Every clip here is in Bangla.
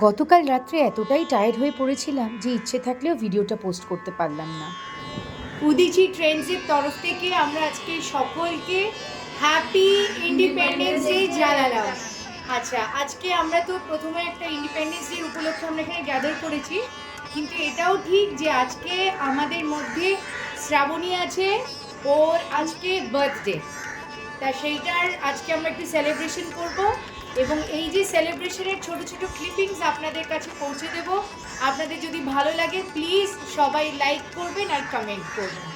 গতকাল রাত্রে এতটাই টায়ার্ড হয়ে পড়েছিলাম যে ইচ্ছে থাকলেও ভিডিওটা পোস্ট করতে পারলাম না। উদিচি ট্রেন্ডসের তরফ থেকে আমরা আজকে সকলকে হ্যাপি ইন্ডিপেন্ডেন্স ডে জানালাম। আচ্ছা, আজকে আমরা তো প্রথমে একটা ইন্ডিপেন্ডেন্স ডে উপলক্ষে আমরা এখানে গ্যাদার করেছি, কিন্তু এটাও ঠিক যে আজকে আমাদের মধ্যে শ্রাবণী আছে, ওর আজকে বার্থডে, তা সেইটার আজকে আমরা একটু সেলিব্রেশন করব এবং এই যে সেলিব্রেশনের ছোট ছোট ক্লিপিংস আপনাদের কাছে পৌঁছে দেব। আপনাদের যদি ভালো লাগে প্লিজ সবাই লাইক করবেন আর কমেন্ট করবেন।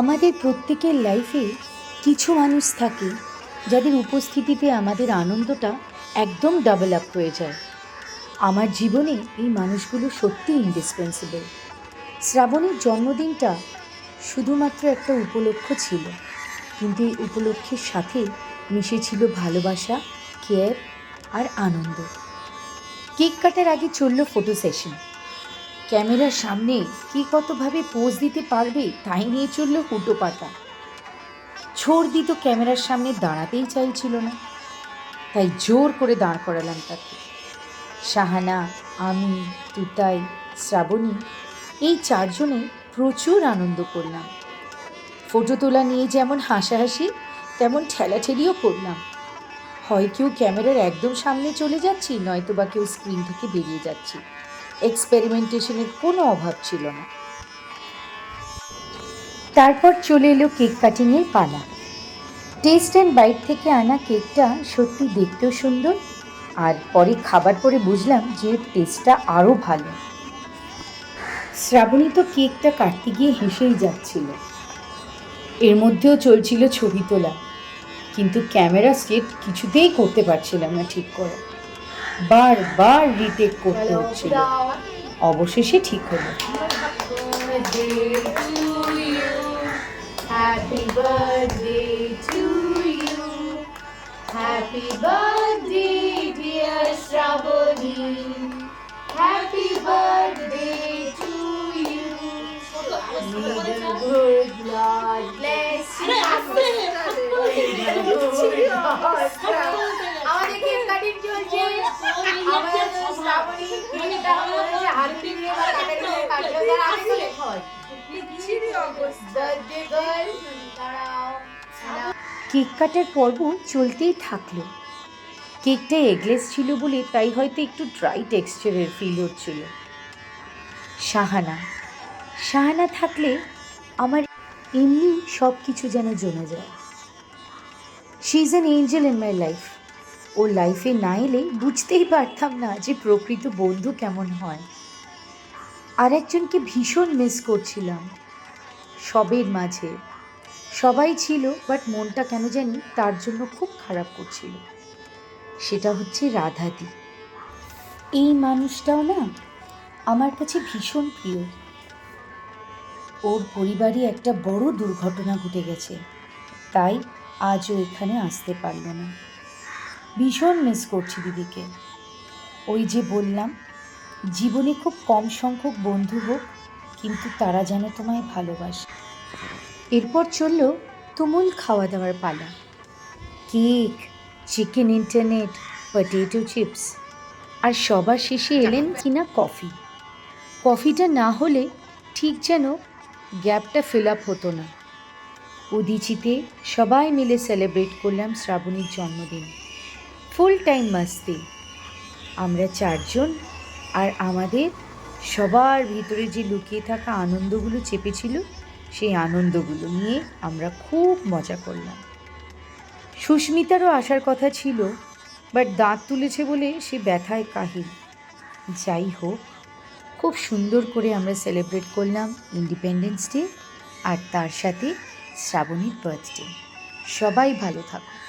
আমাদের প্রত্যেকের লাইফে কিছু মানুষ থাকে যাদের উপস্থিতিতে আমাদের আনন্দটা একদম ডাবল আপ হয়ে যায়। আমার জীবনে এই মানুষগুলো সত্যি ইন্ডিসপেন্সিবল। শ্রাবণীর জন্মদিনটা শুধুমাত্র একটা উপলক্ষ ছিল, কিন্তু এই উপলক্ষের সাথে মিশেছিল ভালোবাসা, কেয়ার আর আনন্দ। কেক কাটার আগে চলল ফটো সেশন। ক্যামেরার সামনে কী কতভাবে পোজ দিতে পারবে তাই নিয়ে চলল হুটোপাটা। ছোড়দি তো ক্যামেরার সামনে দাঁড়াতেই চাইছিল না, তাই জোর করে দাঁড় করালাম তাকে। শাহানা, আমি, তুতাই, শ্রাবণী এই চারজনে প্রচুর আনন্দ করলাম। ফটো তোলা নিয়ে যেমন হাসাহাসি তেমন ঠেলাঠেলিও করলাম। হয় কেউ ক্যামেরার একদম সামনে চলে যাচ্ছি, নয়তো বা কেউ স্ক্রিন থেকে বেরিয়ে যাচ্ছি। এক্সপেরিমেন্টেশনের কোনো অভাব ছিল না। তারপর চলে এলো কেক কাটিংয়ের পালা। টেস্ট অ্যান্ড বাইট থেকে আনা কেকটা সত্যি দেখতেও সুন্দর, আর পরে খাবার পরে বুঝলাম যে টেস্টটা আরও ভালো। শ্রাবণী তো কেকটা কাটতে গিয়ে হেসেই যাচ্ছিল। এর মধ্যেও চলছিল ছবি তোলা, কিন্তু ক্যামেরা সেট কিছুতেই করতে পারছিলাম না ঠিক করে। বারবার রিটেক করতে হচ্ছিল। অবশেষে ঠিক হলো। Happy birthday to you. Happy birthday dear Shravani. Happy birthday to you. May the good Lord bless you. আমাদের কেক কাটিং চলছে। আমাদের শ্রাবণী কেকটা হচ্ছে হাতে নিয়ে কাটাকাটি করে কাটলো, তার আগে তো লেখা হয় কেক কাটার পর্ব চলতেই থাকলো। কেকটা এগলেস ছিল বলে তাই হয়তো একটু ড্রাই টেক্সচারের ফিল হচ্ছিল। শাহানা থাকলে আমার এমনি সব কিছু যেন জমে যায়। She is an angel in my life. ওর লাইফে না এলে বুঝতেই পারতাম না যে প্রকৃত বন্ধু কেমন হয়। আর একজনকে ভীষণ মিস করছিলাম। সবের মাঝে সবাই ছিল, বাট মনটা কেন জানি তার জন্য খুব খারাপ করছিল। সেটা হচ্ছে রাধাদি। এই মানুষটাও না আমার কাছে ভীষণ প্রিয়। ওর পরিবারে একটা বড় দুর্ঘটনা ঘটে গেছে, তাই আজও এখানে আসতে পারল না। ভীষণ মিস করছি দিদিকে। ওই যে বললাম, জীবনে খুব কম সংখ্যক বন্ধু হোক, কিন্তু তারা যেন তোমায় ভালোবাসে। এরপর চলল তুমুল খাওয়া দাওয়ার পালা। Cake, chicken internet, potato chips, আর সবার শেষে এলেন কিনা কফি। কফিটা না হলে ঠিক যেন গ্যাপটা ফিল আপ হতো না। উদিচিতে সবাই মিলে সেলিব্রেট করলাম শ্রাবণীর জন্মদিন। ফুল টাইম মাস্তি। আমরা চারজন, আর আমাদের সবার ভিতরে যে লুকিয়ে থাকা আনন্দগুলো চেপেছিল, সেই আনন্দগুলো নিয়ে আমরা খুব মজা করলাম। সুস্মিতারও আসার কথা ছিল, বাট দাঁত তুলেছে বলে সে ব্যথায় কাহিল। যাই হোক, খুব সুন্দর করে আমরা সেলিব্রেট করলাম ইন্ডিপেন্ডেন্স ডে, আর তার সাথে শ্রাবণীর বার্থডে। সবাই ভালো থাকুন।